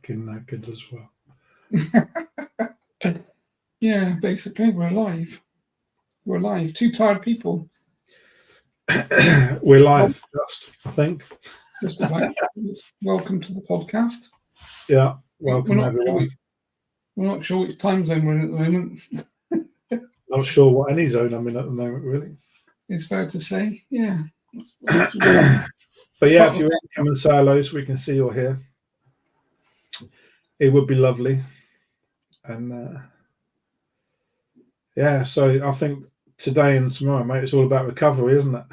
fucking knackered as well. Yeah, basically, we're alive. We're alive. Two tired people. We're live, I think. Just about. Welcome to the podcast. Yeah, welcome everyone. We're not sure which time zone we're in at the moment. Not sure what any zone I'm in at the moment, really. It's fair to say, yeah. But yeah, if you're coming to say hello so we can see you're here, it would be lovely. And yeah, so I think today and tomorrow, mate, it's all about recovery, isn't it?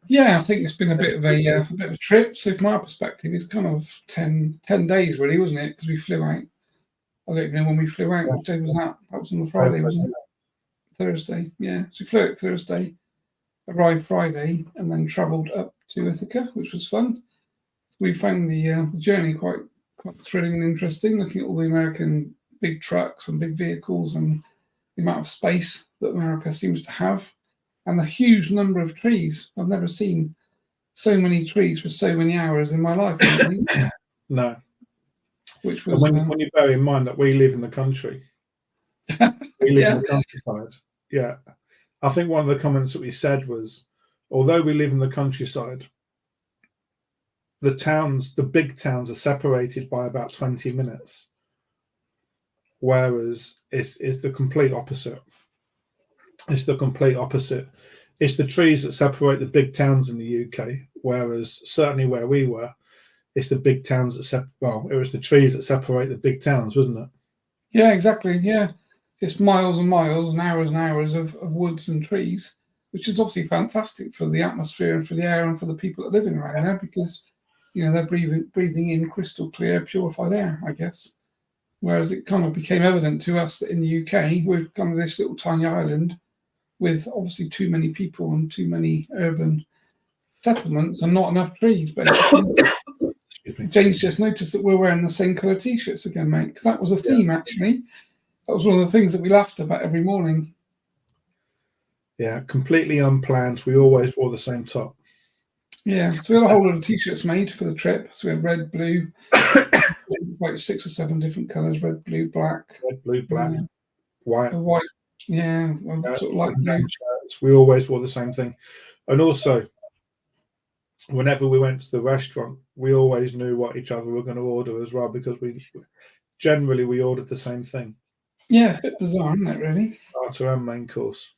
Yeah, I think it's been a bit of a trip. So from our perspective, it's kind of 10 days, really, wasn't it? Because we flew out. I don't know when we flew out. What day was that? That was on the Friday, wasn't it? Thursday, yeah. So we flew out Thursday, arrived Friday, and then travelled up to Ithaca, which was fun. We found the journey quite thrilling and interesting, looking at all the American big trucks and big vehicles and the amount of space that America seems to have, and the huge number of trees. I've never seen so many trees for so many hours in my life. No. Which was when you bear in mind that we live in the country, we live in the countryside. Yeah, I think one of the comments that we said was, although we live in the countryside, the big towns are separated by about 20 minutes, whereas it's the complete opposite. It's the complete opposite. It's the trees that separate the big towns in the UK, whereas certainly where we were, it's the big towns that it was the trees that separate the big towns, wasn't it? Yeah, exactly. Yeah, just miles and miles and hours of woods and trees, which is obviously fantastic for the atmosphere and for the air and for the people that are living around there, because they're breathing in crystal clear, purified air, I guess. Whereas it kind of became evident to us that in the UK, we're kind of this little tiny island with obviously too many people and too many urban settlements and not enough trees. Basically, James just noticed that we're wearing the same colour T-shirts again, mate, because that was a theme, actually. That was one of the things that we laughed about every morning. Yeah, completely unplanned. We always wore the same top. Yeah, so we had a whole lot of T-shirts made for the trip. So we had red, blue, like 6 or 7 different colours: red, blue, black. Red, blue, black, white. White, yeah, sort of like blue. Shirts. We always wore the same thing. And also, whenever we went to the restaurant, we always knew what each other were going to order as well, because we ordered the same thing. Yeah, it's a bit bizarre, isn't it, really? Starter and main course.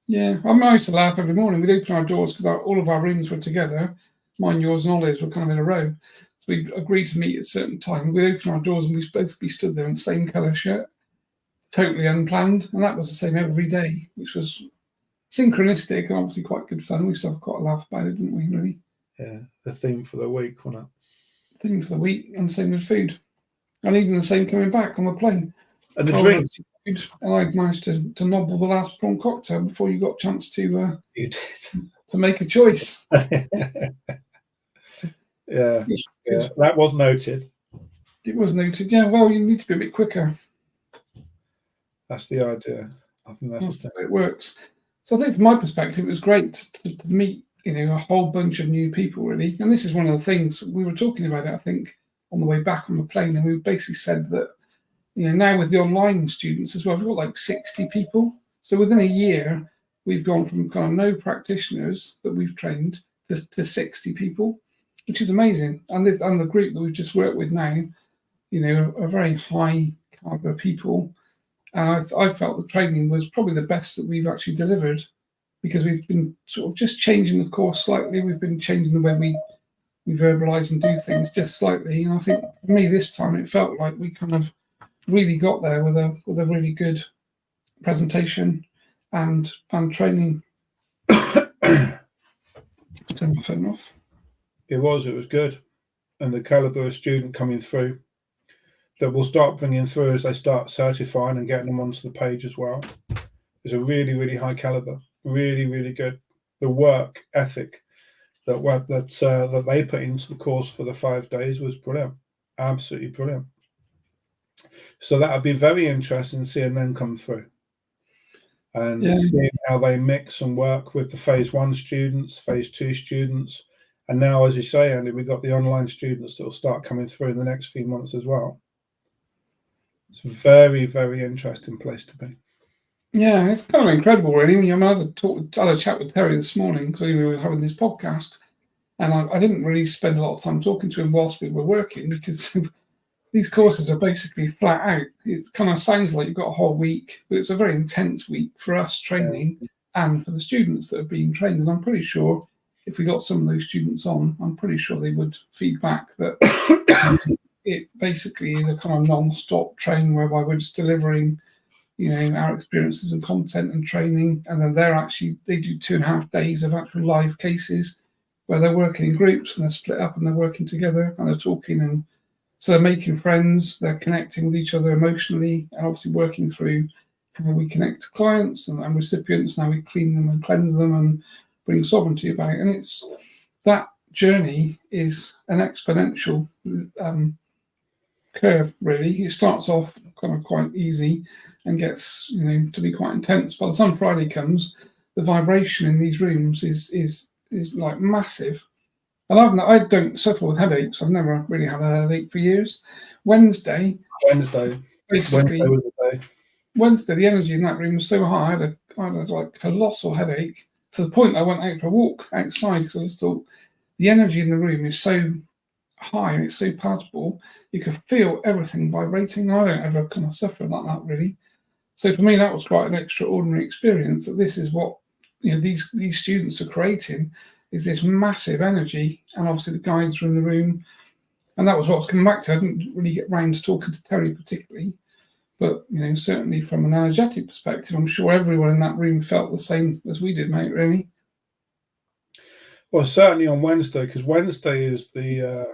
Yeah, I used to laugh every morning. We'd open our doors because all of our rooms were together. Mine, yours, and Ollie's were kind of in a row. So we'd agree to meet at a certain time. We'd open our doors and we'd both be stood there in the same colour shirt, totally unplanned. And that was the same every day, which was synchronistic and obviously quite good fun. We used to have quite a laugh about it, didn't we, really? Yeah, the theme for the week, wasn't it? Theme for the week, and the same with food. And even the same coming back on the plane. And the drinks. And I managed to nobble the last prawn cocktail before you got a chance to you did to make a choice. Yeah, that was noted. It was noted. Yeah, well, you need to be a bit quicker. That's the idea. I think that's the thing. It works. So I think from my perspective, it was great to meet a whole bunch of new people, really. And this is one of the things we were talking about, I think, on the way back on the plane, and we basically said that now with the online students as well, we've got like 60 people. So within a year, we've gone from kind of no practitioners that we've trained to 60 people, which is amazing. And the group that we've just worked with now, are very high caliber people. And I felt the training was probably the best that we've actually delivered, because we've been sort of just changing the course slightly. We've been changing the way we verbalise and do things just slightly. And I think for me this time, it felt like we kind of really got there with a really good presentation and training. Turn my phone off. It was good, and the caliber of student coming through that we'll start bringing through as they start certifying and getting them onto the page as well is a really, really high caliber. Really, really good. The work ethic that they put into the course for the 5 days was brilliant, absolutely brilliant. So that would be very interesting seeing them come through and seeing how they mix and work with the phase 1 students, phase 2 students, And now, as you say, Andy, we've got the online students that will start coming through in the next few months as well. It's a very, very interesting place to be. Yeah, it's kind of incredible, really. I mean, I had a chat with Terry this morning because we were having this podcast, and I didn't really spend a lot of time talking to him whilst we were working because these courses are basically flat out. It kind of sounds like you've got a whole week, but it's a very intense week for us training and for the students that are being trained. And I'm pretty sure if we got some of those students on, I'm pretty sure they would feedback that it basically is a kind of non-stop training whereby we're just delivering, our experiences and content and training. And then they do 2.5 days of actual live cases where they're working in groups and they're split up and they're working together and they're talking, and so they're making friends, they're connecting with each other emotionally, and obviously working through how we connect to clients and recipients, and how we clean them and cleanse them and bring sovereignty about. And it's that journey is an exponential curve, really. It starts off kind of quite easy and gets to be quite intense. By the time Friday comes, the vibration in these rooms is like massive. And I don't suffer with headaches. I've never really had a headache for years. Wednesday, basically, Wednesday, the energy in that room was so high. I had a colossal headache to the point I went out for a walk outside because I just thought the energy in the room is so high and it's so palatable. You can feel everything vibrating. I don't ever kind of suffer like that, really. So for me, that was quite an extraordinary experience. That this is what these students are creating, is this massive energy, and obviously the guides are in the room, and that was what I was coming back to. I didn't really get round to talking to Terry particularly, but certainly from an energetic perspective, I'm sure everyone in that room felt the same as we did, mate. Really. Well, certainly on Wednesday, because Wednesday is the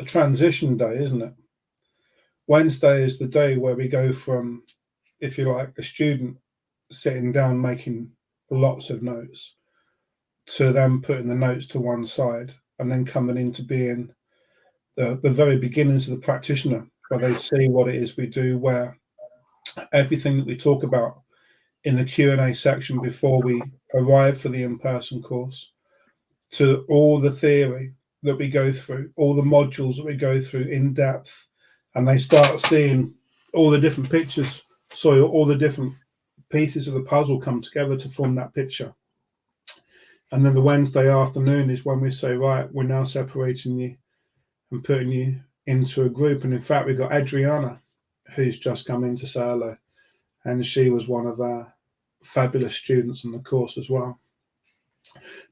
transition day, isn't it? Wednesday is the day where we go from, if you like, a student sitting down making lots of notes to them putting the notes to one side and then coming into being the very beginnings of the practitioner, where they see what it is we do, where everything that we talk about in the Q&A section before we arrive for the in-person course, to all the theory that we go through, all the modules that we go through in depth, and they start seeing all the different pictures, so all the different pieces of the puzzle come together to form that picture. And then the Wednesday afternoon is when we say, right, we're now separating you and putting you into a group. And in fact, we've got Adriana, who's just come in to say hello, and she was one of our fabulous students in the course as well.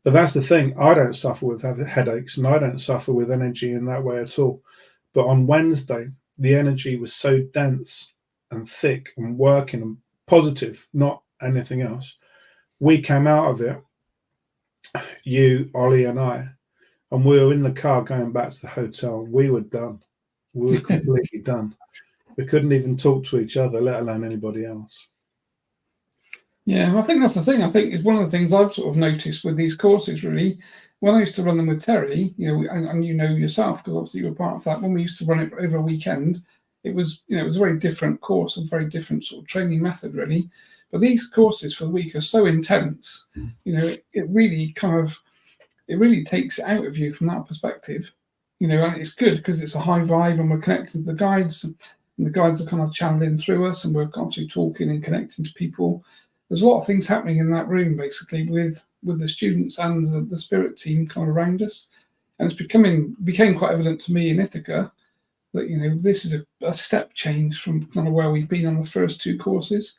But that's the thing, I don't suffer with headaches, and I don't suffer with energy in that way at all. But on Wednesday, the energy was so dense and thick and working and positive, not anything else. We came out of it, you, Ollie and I, and we were in the car going back to the hotel. We were done. We were completely done. We couldn't even talk to each other, let alone anybody else. Yeah, I think that's the thing. I think it's one of the things I've sort of noticed with these courses, really. When I used to run them with Terry, and yourself, because obviously you were part of that, when we used to run it over a weekend, it was a very different course, a very different sort of training method, really. But these courses for the week are so intense, it really takes it out of you from that perspective, and it's good because it's a high vibe and we're connecting to the guides, and the guides are kind of channeling through us, and we're constantly talking and connecting to people. There's a lot of things happening in that room, basically, with the students and the spirit team kind of around us. And it's became quite evident to me in Ithaca that, this is a step change from kind of where we've been on the first two courses.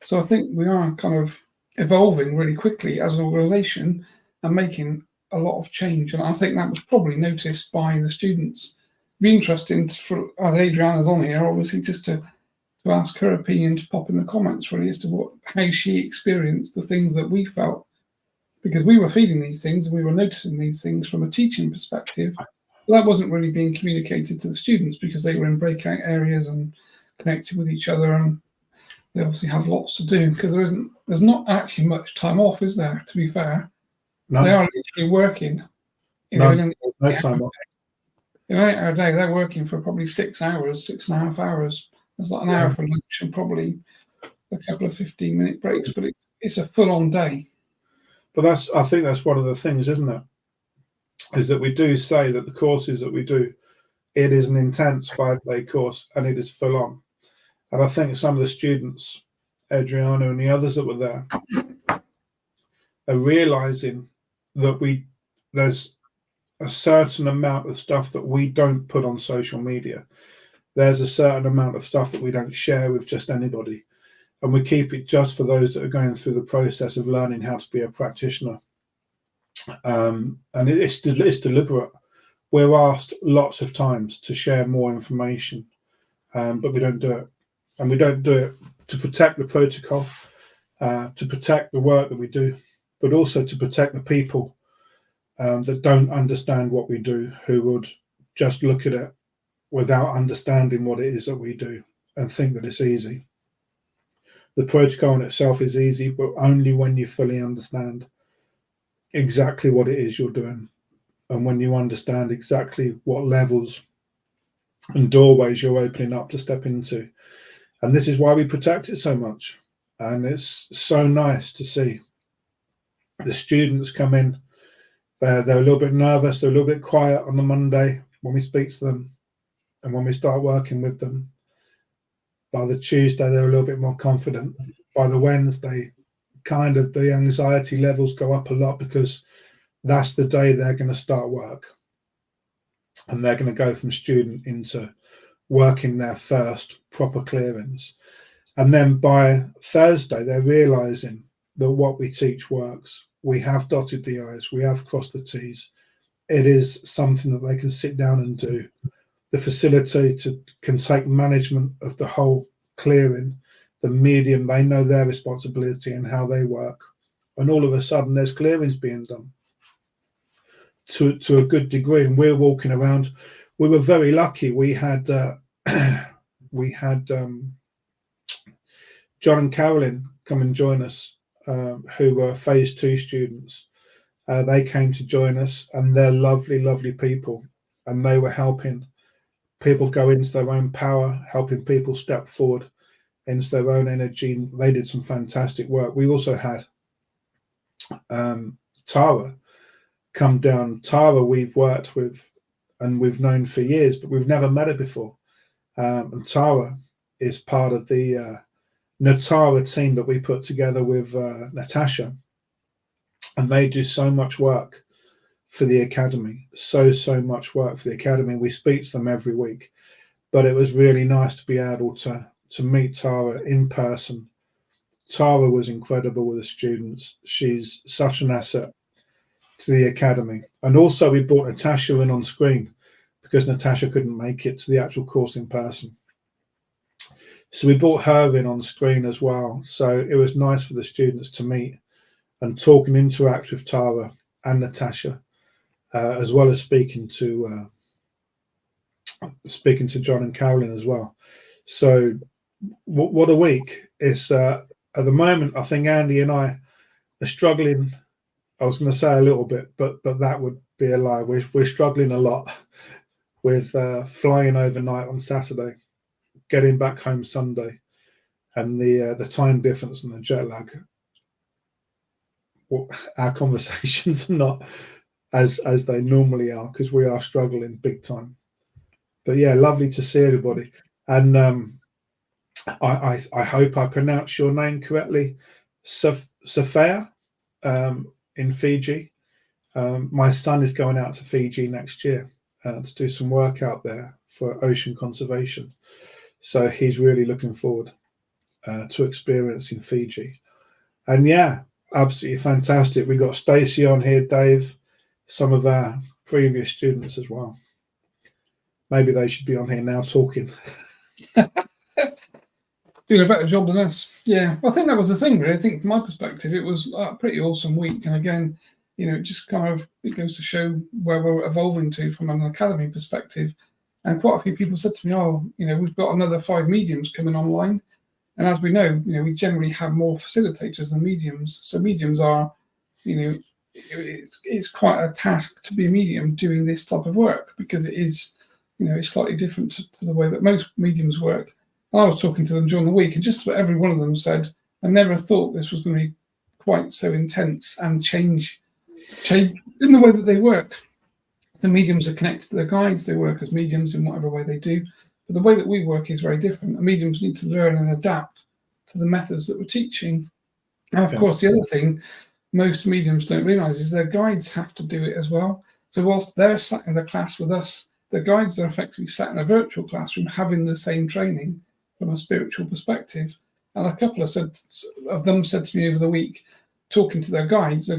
So I think we are kind of evolving really quickly as an organisation and making a lot of change. And I think that was probably noticed by the students. It'd be interesting as Adriana's on here, obviously, just to ask her opinion, to pop in the comments, really, as to how she experienced the things that we felt, because we were feeling these things and we were noticing these things from a teaching perspective. But that wasn't really being communicated to the students because they were in breakout areas and connecting with each other, and they obviously had lots to do because there's not actually much time off, is there? To be fair, no. They are literally working. No time off. In an 8-hour day, they're working for probably 6 hours, 6.5 hours. There's like an hour for lunch and probably a couple of 15-minute breaks, but it's a full-on day. But I think that's one of the things, isn't it? is that we do say that the courses that we do, it is an intense 5-day course and it is full on. And I think some of the students, Adriano and the others that were there, are realizing that there's a certain amount of stuff that we don't put on social media. There's a certain amount of stuff that we don't share with just anybody. And we keep it just for those that are going through the process of learning how to be a practitioner. And it's deliberate. We're asked lots of times to share more information, but we don't do it. And we don't do it to protect the protocol, to protect the work that we do, but also to protect the people that don't understand what we do, who would just look at it without understanding what it is that we do and think that it's easy. The protocol in itself is easy, but only when you fully understand exactly what it is you're doing, and when you understand exactly what levels and doorways you're opening up to step into. And this is why we protect it so much. And it's so nice to see the students come in. They're a little bit nervous, they're a little bit quiet on the Monday when we speak to them and when we start working with them. By the Tuesday, they're a little bit more confident. By the Wednesday, kind of the anxiety levels go up a lot, because that's the day they're going to start work. And they're going to go from student into working their first proper clearance. And then by Thursday, they're realizing that what we teach works. We have dotted the I's, we have crossed the T's. It is something that they can sit down and do. The facilitator can take management of the whole clearing, the medium, they know their responsibility and how they work. And all of a sudden there's clearings being done to a good degree. And we're walking around. We were very lucky. We had John and Carolyn come and join us, who were phase 2 students. They came to join us, and they're lovely, lovely people. And they were helping people go into their own power, helping people step forward into their own energy. They did some fantastic work. We also had Tara come down. Tara we've worked with and we've known for years, but we've never met her before. And Tara is part of the Natara team that we put together with Natasha. And they do so much work for the academy, so much work for the academy. We speak to them every week, but it was really nice to be able to meet Tara in person. Tara was incredible with the students. She's such an asset to the academy. And also we brought Natasha in on screen, because Natasha couldn't make it to the actual course in person. So we brought her in on screen as well. So it was nice for the students to meet and talk and interact with Tara and Natasha, as well as speaking to John and Carolyn as well. So what a week. It's at the moment, I think Andy and I are struggling. I was going to say a little bit, but that would be a lie. We're struggling a lot with flying overnight on Saturday, getting back home Sunday, and the time difference and the jet lag. Well, our conversations are not as they normally are, because we are struggling big time. But yeah, lovely to see everybody. And I hope I pronounced your name correctly, Safia, in Fiji. My son is going out to Fiji next year to do some work out there for ocean conservation. So he's really looking forward to experiencing Fiji. And yeah, absolutely fantastic. We got Stacey on here, Dave, some of our previous students as well. Maybe they should be on here now talking. Doing a better job than us. Yeah, I think that was the thing, really. I think from my perspective, it was a pretty awesome week. And again, it just kind of, it goes to show where we're evolving to from an academy perspective. And quite a few people said to me, we've got another 5 mediums coming online. And as we know, we generally have more facilitators than mediums. So mediums are, it's quite a task to be a medium doing this type of work, because it is, it's slightly different to the way that most mediums work. And I was talking to them during the week, and just about every one of them said, I never thought this was going to be quite so intense and change in the way that they work. The mediums are connected to their guides. They work as mediums in whatever way they do. But the way that we work is very different. The mediums need to learn and adapt to the methods that we're teaching. And of course, the other thing most mediums don't realize is their guides have to do it as well. So whilst they're sat in the class with us, the guides are effectively sat in a virtual classroom having the same training from a spiritual perspective. And a couple of them said to me over the week, talking to their guides,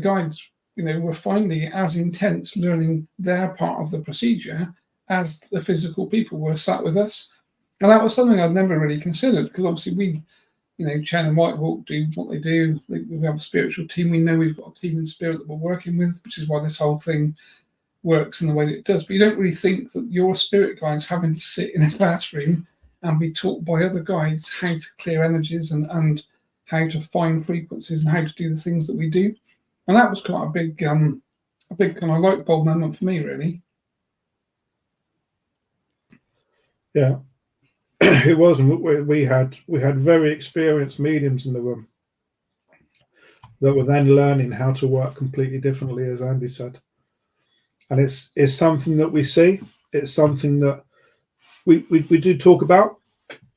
were finding it as intense learning their part of the procedure as the physical people were sat with us. And that was something I'd never really considered, because obviously Chen and Whitehawk do what they do. We have a spiritual team. We know we've got a team in spirit that we're working with, which is why this whole thing works in the way that it does. But you don't really think that your spirit guides having to sit in a classroom and be taught by other guides how to clear energies and how to find frequencies and how to do the things that we do. And that was quite a big kind of light bulb moment for me, really. Yeah. It was, and we had very experienced mediums in the room that were then learning how to work completely differently, as Andy said. And it's something that we see. It's something that we do talk about.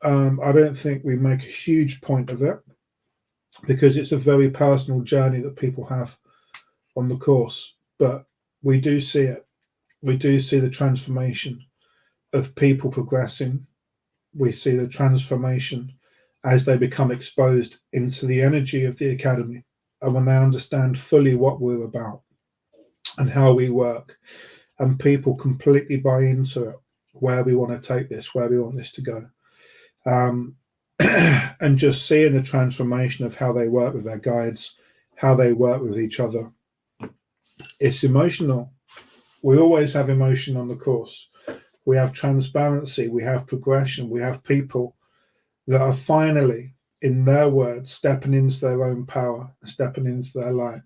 I don't think we make a huge point of it, because it's a very personal journey that people have on the course. But we do see it. We do see the transformation of people progressing. We see the transformation as they become exposed into the energy of the academy, and when they understand fully what we're about and how we work, and people completely buy into it, where we want to take this, where we want this to go. And just seeing the transformation of how they work with their guides, how they work with each other. It's emotional. We always have emotion on the course. We have transparency, we have progression, we have people that are finally, in their words, stepping into their own power, stepping into their light.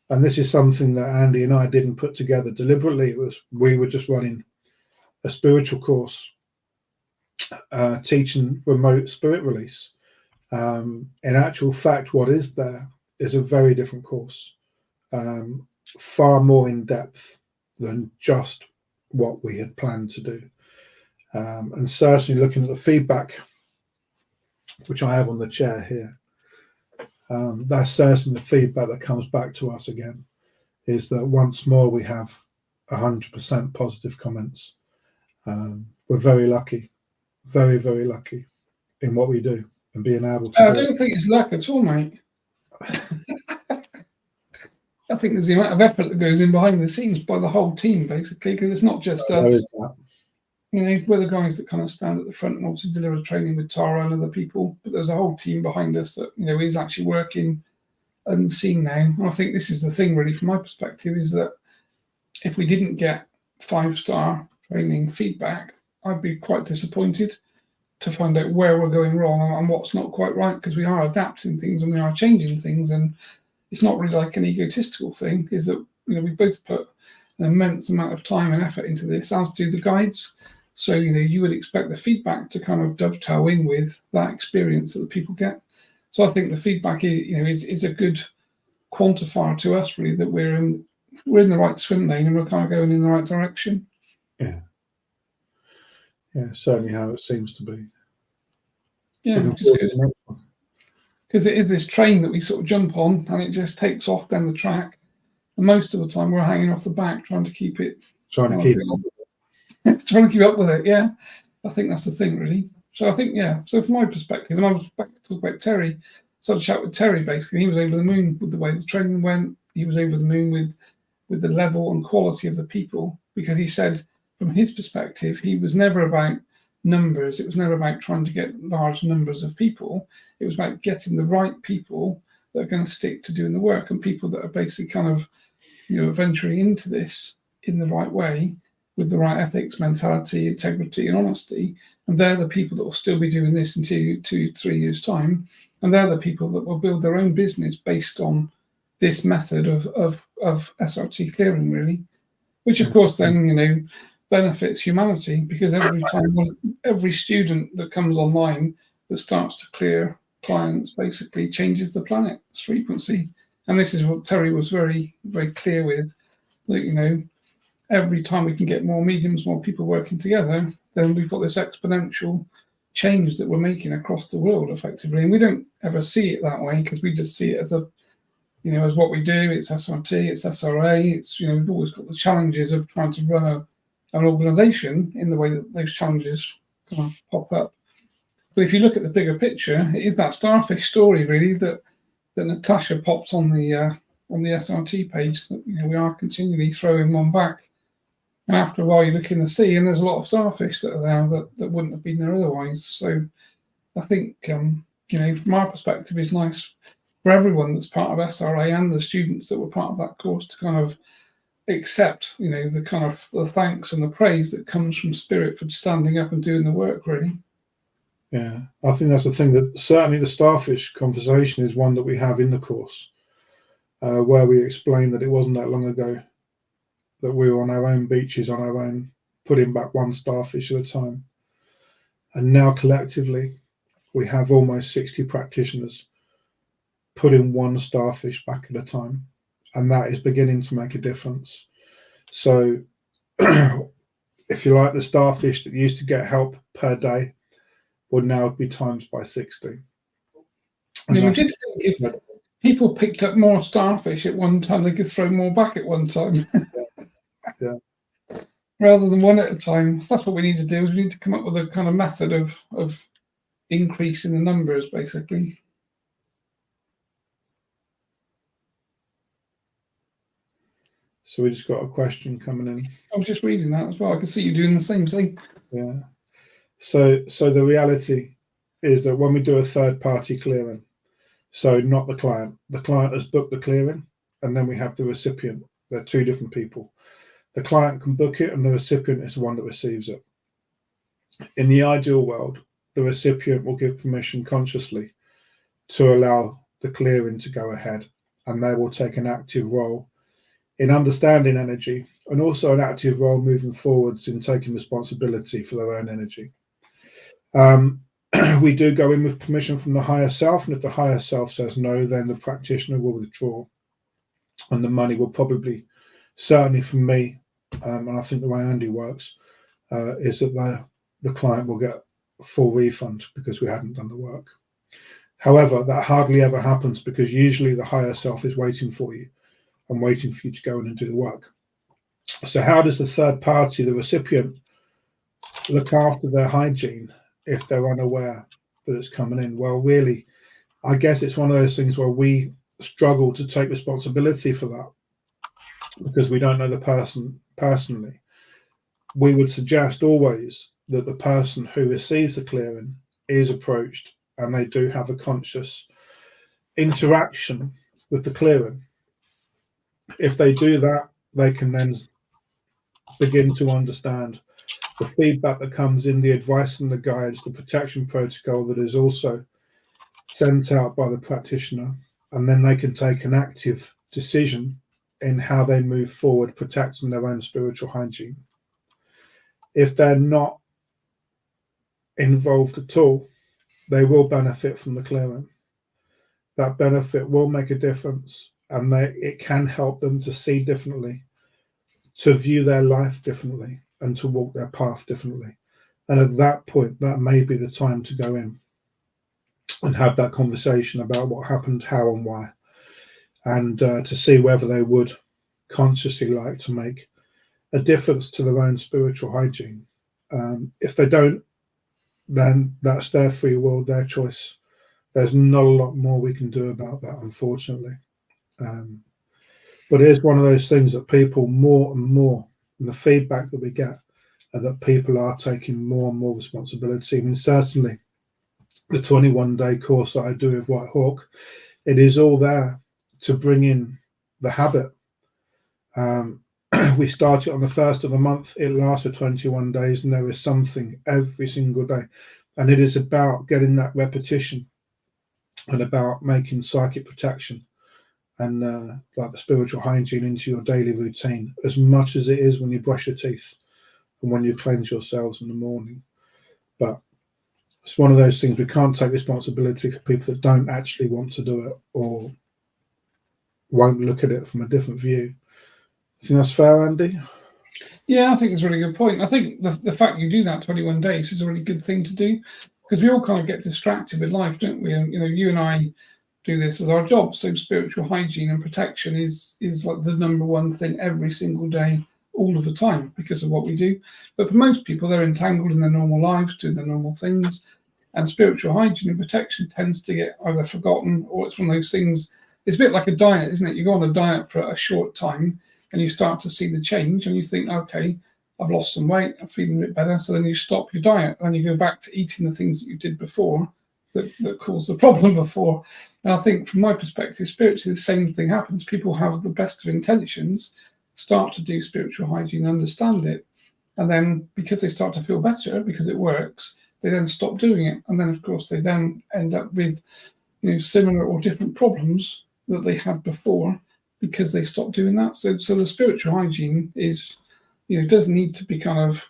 And this is something that Andy and I didn't put together deliberately. We were just running a spiritual course, teaching remote spirit release. In actual fact, what is there is a very different course, far more in depth than just what we had planned to do. And certainly looking at the feedback, which I have on the chair here, that's certainly the feedback that comes back to us again, is that once more we have 100% positive comments. We're very lucky, very, very lucky in what we do and being able to. I don't think it's luck at all, mate. I think there's the amount of effort that goes in behind the scenes by the whole team, basically, because it's not just us. We're the guys that kind of stand at the front and obviously deliver training with Tara and other people, but there's a whole team behind us that is actually working unseen now. And I think this is the thing, really, from my perspective, is that if we didn't get 5-star training feedback, I'd be quite disappointed to find out where we're going wrong and what's not quite right, because we are adapting things and we are changing things. And it's not really like an egotistical thing, is that we both put an immense amount of time and effort into this, as do the guides. So you would expect the feedback to kind of dovetail in with that experience that the people get. So I think the feedback is a good quantifier to us, really, that we're in the right swim lane and we're kind of going in the right direction. Yeah, certainly how it seems to be. Yeah, which is good. Because it is this train that we sort of jump on and it just takes off down the track. And most of the time we're hanging off the back trying to keep it. Trying to keep up with it, yeah. I think that's the thing, really. So I think, so from my perspective, and I was back to talk about Terry, so I had a chat with Terry, basically. He was over the moon with the way the training went. He was over the moon with the level and quality of the people, because he said, from his perspective, he was never about numbers. It was never about trying to get large numbers of people. It was about getting the right people that are going to stick to doing the work, and people that are basically kind of, venturing into this in the right way, with the right ethics, mentality, integrity, and honesty. And they're the people that will still be doing this in 2-3 years' time. And they're the people that will build their own business based on this method of SRT clearing, really. Which, of course, then, benefits humanity, because every student that comes online that starts to clear clients basically changes the planet's frequency. And this is what Terry was very, very clear with, that, every time we can get more mediums, more people working together, then we've got this exponential change that we're making across the world effectively. And we don't ever see it that way because we just see it as a, as what we do. It's SRT, it's SRA, it's, we've always got the challenges of trying to run an organisation in the way that those challenges kind of pop up. But if you look at the bigger picture, it is that starfish story really that Natasha popped on the SRT page, that we are continually throwing one back. And after a while, you look in the sea, and there's a lot of starfish that are there that wouldn't have been there otherwise. So I think, from our perspective, it's nice for everyone that's part of SRA and the students that were part of that course to kind of accept, the kind of the thanks and the praise that comes from Spirit for standing up and doing the work, really. Yeah, I think that's the thing, that certainly the starfish conversation is one that we have in the course, where we explain that it wasn't that long ago that we were on our own beaches, on our own, putting back one starfish at a time. And now collectively, we have almost 60 practitioners putting one starfish back at a time. And that is beginning to make a difference. So if you like, the starfish that used to get help per day would now be times by 60. We did think if people picked up more starfish at one time, they could throw more back at one time. Yeah. Rather than one at a time. That's what we need to do, is we need to come up with a kind of method of increasing the numbers, basically. So we just got a question coming in. I was just reading that as well. I can see you doing the same thing. Yeah. So the reality is that when we do a third-party clearing, so not the client has booked the clearing, and then we have the recipient. They're two different people. The client can book it, and the recipient is the one that receives it. In the ideal world, the recipient will give permission consciously to allow the clearing to go ahead, and they will take an active role in understanding energy, and also an active role moving forwards in taking responsibility for their own energy. We do go in with permission from the higher self, and if the higher self says no, then the practitioner will withdraw, and the money will probably, certainly for me, and I think the way Andy works, is that the client will get a full refund because we hadn't done the work. However, that hardly ever happens, because usually the higher self is waiting for you and waiting for you to go in and do the work. So how does the third party, the recipient, look after their hygiene if they're unaware that it's coming in? Well, really, I guess it's one of those things where we struggle to take responsibility for that because we don't know the person personally. We would suggest always that the person who receives the clearing is approached and they do have a conscious interaction with the clearing. If they do that, they can then begin to understand the feedback that comes in, the advice and the guides, the protection protocol that is also sent out by the practitioner, and then they can take an active decision in how they move forward, protecting their own spiritual hygiene. If they're not involved at all, they will benefit from the clearing. That benefit will make a difference, and it can help them to see differently, to view their life differently, and to walk their path differently. And at that point, that may be the time to go in and have that conversation about what happened, how and why, and to see whether they would consciously like to make a difference to their own spiritual hygiene. If they don't, then that's their free will, their choice. There's not a lot more we can do about that, unfortunately. But it is one of those things that people more and more, and the feedback that we get, that people are taking more and more responsibility. I mean, certainly the 21-day course that I do with White Hawk, it is all there to bring in the habit. We start it on the first of the month. It lasts for 21 days, and there is something every single day. And it is about getting that repetition and about making psychic protection and like the spiritual hygiene into your daily routine, as much as it is when you brush your teeth and when you cleanse yourselves in the morning. But it's one of those things, we can't take responsibility for people that don't actually want to do it or won't look at it from a different view. You think that's fair, Andy? Yeah, I think it's a really good point. I think the fact you do that 21 days is a really good thing to do, because we all kind of get distracted with life, don't we? And you and I do this as our job. So spiritual hygiene and protection is like the number one thing every single day, all of the time, because of what we do. But for most people, they're entangled in their normal lives, doing their normal things, and spiritual hygiene and protection tends to get either forgotten, or it's one of those things. It's a bit like a diet, isn't it? You go on a diet for a short time and you start to see the change and you think, okay, I've lost some weight, I'm feeling a bit better. So then you stop your diet and you go back to eating the things that you did before that caused the problem before. And I think from my perspective, spiritually, the same thing happens. People have the best of intentions, start to do spiritual hygiene, understand it. And then because they start to feel better, because it works, they then stop doing it. And then, of course, they then end up with similar or different problems that they had before because they stopped doing that. So the spiritual hygiene is, does need to be kind of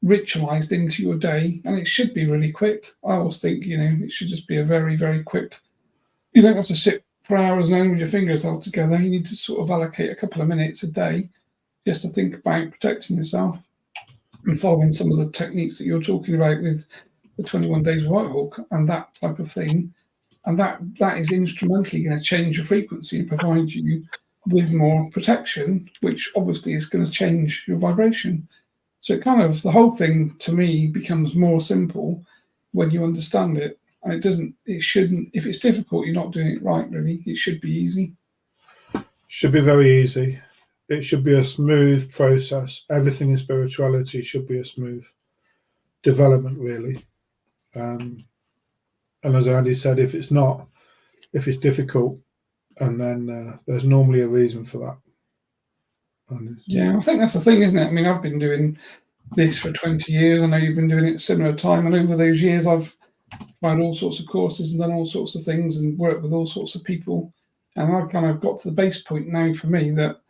ritualized into your day, and it should be really quick. I always think, it should just be a very, very quick. You don't have to sit for hours and with your fingers held together. You need to sort of allocate a couple of minutes a day just to think about protecting yourself and following some of the techniques that you're talking about with the 21 days Whitehawk and that type of thing. And that is instrumentally going to change your frequency and provide you with more protection, which obviously is going to change your vibration. So the whole thing to me becomes more simple when you understand it. And it shouldn't, if it's difficult, you're not doing it right, really. It should be easy. Should be very easy. It should be a smooth process. Everything in spirituality should be a smooth development, really. And as Andy said, if it's difficult, and then there's normally a reason for that. Yeah, I think that's the thing, isn't it? I mean, I've been doing this for 20 years. I know you've been doing it a similar time, and over those years I've tried all sorts of courses and done all sorts of things and worked with all sorts of people, and I've kind of got to the base point now for me that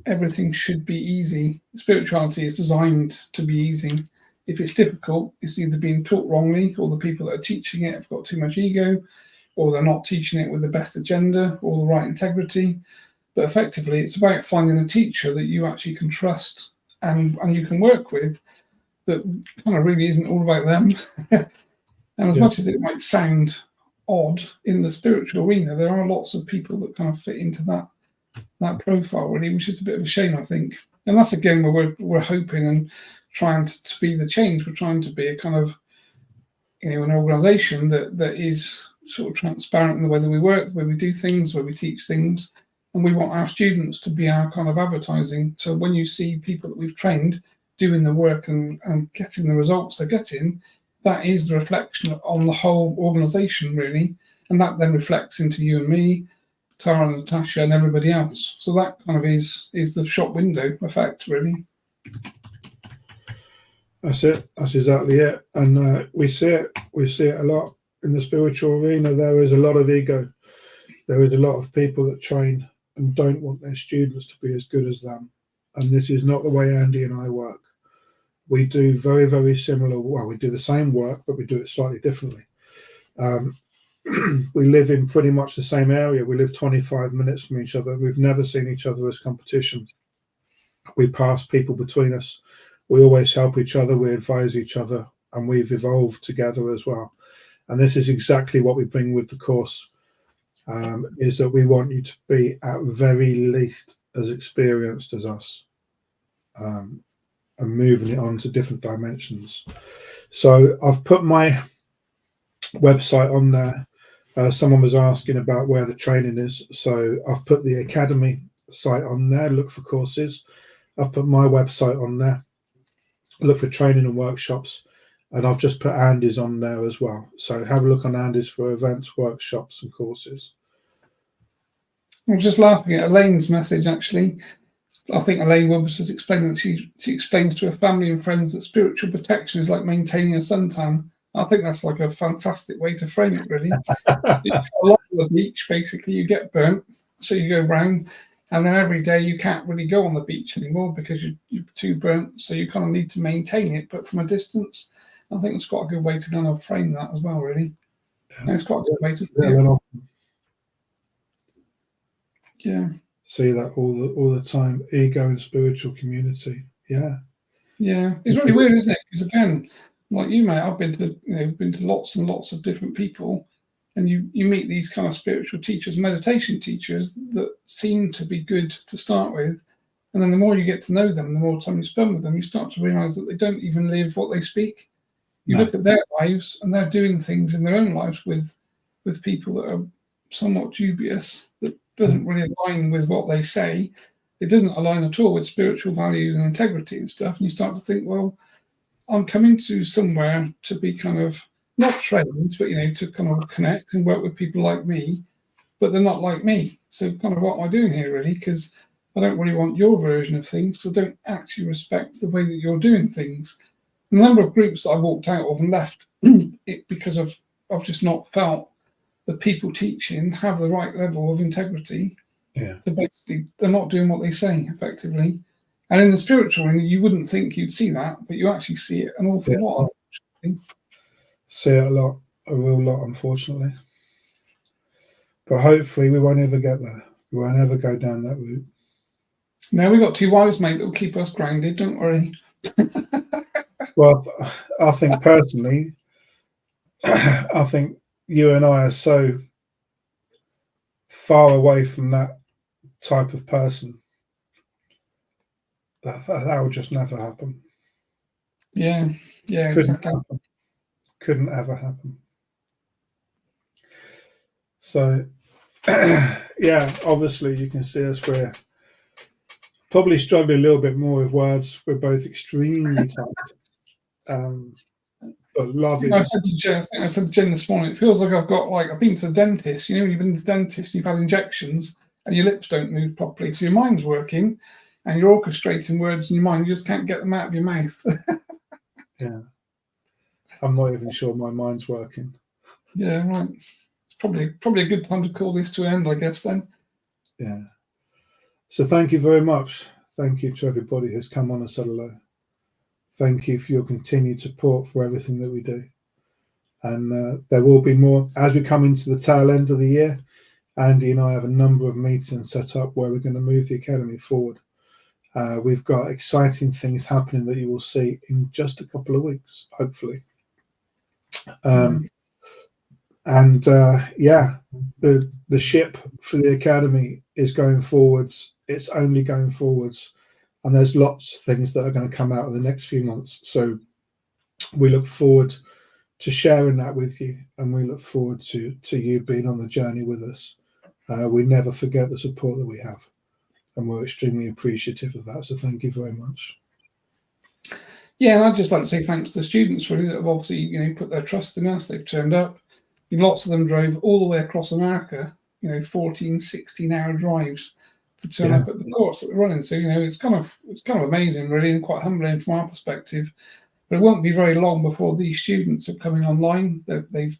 everything should be easy. Spirituality is designed to be easy. If it's difficult, it's either being taught wrongly, or the people that are teaching it have got too much ego, or they're not teaching it with the best agenda or the right integrity. But effectively, it's about finding a teacher that you actually can trust and you can work with, that kind of really isn't all about them. And as much as it might sound odd in the spiritual arena, there are lots of people that kind of fit into that profile, really, which is a bit of a shame, I think. And that's again where we're hoping and trying to be the change. We're trying to be a kind of an organisation that is sort of transparent in the way that we work, the way we do things, the way we teach things. And we want our students to be our kind of advertising. So when you see people that we've trained doing the work and getting the results they're getting, that is the reflection on the whole organisation, really. And that then reflects into you and me, Tara and Natasha and everybody else. So that kind of is the shop window effect, really. That's it. That's exactly it. And we see it a lot in the spiritual arena. There is a lot of ego. There is a lot of people that train and don't want their students to be as good as them. And this is not the way Andy and I work. We do very, very similar. Well, we do the same work, but we do it slightly differently. We live in pretty much the same area. We live 25 minutes from each other. We've never seen each other as competition. We pass people between us. We always help each other. We advise each other, and we've evolved together as well. And this is exactly what we bring with the course, is that we want you to be at very least as experienced as us, and moving it on to different dimensions. So I've put my website on there. Someone was asking about where the training is. So I've put the Academy site on there. Look for courses. I've put my website on there. Look for training and workshops. And I've just put Andy's on there as well. So have a look on Andy's for events, workshops and courses. I'm just laughing at Elaine's message, actually. I think Elaine was just explaining that she explains to her family and friends that spiritual protection is like maintaining a suntan. I think that's like a fantastic way to frame it, really. A lot of the beach, basically, you get burnt, so you go round, and then every day you can't really go on the beach anymore because you're too burnt, so you kind of need to maintain it, but from a distance. I think it's quite a good way to kind of frame that as well, really. Yeah. And it's quite a good way to see it. Yeah. See that all the time. Ego and spiritual community. Yeah. Yeah, it's really weird, isn't it? Because again, like you, mate, I've been to lots and lots of different people, and you meet these kind of spiritual teachers, meditation teachers that seem to be good to start with, and then the more you get to know them, the more time you spend with them, you start to realise that they don't even live what they speak. You look at their lives, and they're doing things in their own lives with people that are somewhat dubious, that doesn't really align with what they say. It doesn't align at all with spiritual values and integrity and stuff. And you start to think, well, I'm coming to somewhere to be kind of not trained, but to kind of connect and work with people like me, but they're not like me. So kind of what am I doing here really? Because I don't really want your version of things, because I don't actually respect the way that you're doing things. And the number of groups that I walked out of and left it because I've just not felt the people teaching have the right level of integrity. Yeah. So basically, they're not doing what they say effectively. And in the spiritual ring, you wouldn't think you'd see that, but you actually see it an awful lot. See it a real lot, unfortunately. But hopefully, we won't ever get there. We won't ever go down that route. No, we've got two wives, mate, that will keep us grounded. Don't worry. Well, I think personally, I think you and I are so far away from that type of person that will just never happen. Yeah, exactly. Couldn't ever happen. So, yeah, obviously you can see us, we're probably struggling a little bit more with words. We're both extremely tired. But loving. I said to Jen this morning, it feels like I've been to the dentist. When you've been to the dentist, you've had injections, and your lips don't move properly, so your mind's working, and you're orchestrating words in your mind. You just can't get them out of your mouth. Yeah, I'm not even sure my mind's working. Yeah, right. It's probably a good time to call this to an end, I guess. Then. Yeah. So thank you very much. Thank you to everybody who's come on and said hello. Thank you for your continued support for everything that we do. And there will be more as we come into the tail end of the year. Andy and I have a number of meetings set up where we're going to move the Academy forward. We've got exciting things happening that you will see in just a couple of weeks, hopefully. The ship for the Academy is going forwards. It's only going forwards. And there's lots of things that are going to come out in the next few months. So we look forward to sharing that with you, and we look forward to you being on the journey with us. We never forget the support that we have, and we're extremely appreciative of that. So thank you very much. Yeah, and I'd just like to say thanks to the students really that have obviously put their trust in us. They've turned up. Lots of them drove all the way across America, 14, 16-hour drives to turn up at the course that we're running. So it's kind of amazing really, and quite humbling from our perspective. But it won't be very long before these students are coming online. They've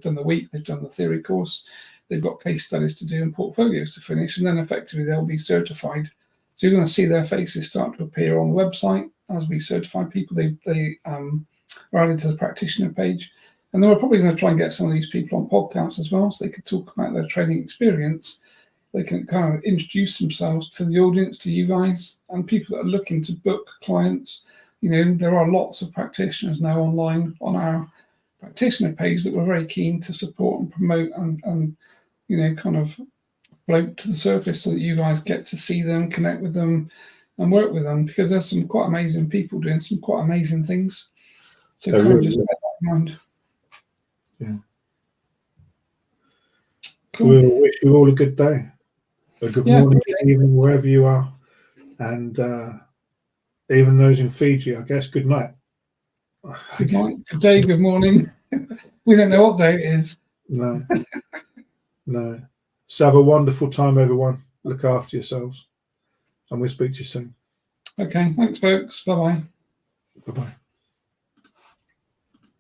done the week, they've done the theory course, they've got case studies to do and portfolios to finish, and then effectively they'll be certified. So you're going to see their faces start to appear on the website as we certify people. They are added to the practitioner page, and then we're probably going to try and get some of these people on podcasts as well, so they could talk about their training experience. They can kind of introduce themselves to the audience, to you guys, and people that are looking to book clients. There are lots of practitioners now online on our practitioner page that we're very keen to support and promote and kind of float to the surface so that you guys get to see them, connect with them, and work with them, because there's some quite amazing people doing some quite amazing things. So kind of just bear that in mind. Yeah. Cool. We'll wish you all a good day. A good morning, good evening, wherever you are. And even those in Fiji, I guess, good night. Good night, good day, good morning. We don't know what day it is. No. So have a wonderful time, everyone. Look after yourselves. And we'll speak to you soon. Okay, thanks, folks. Bye-bye. Bye-bye.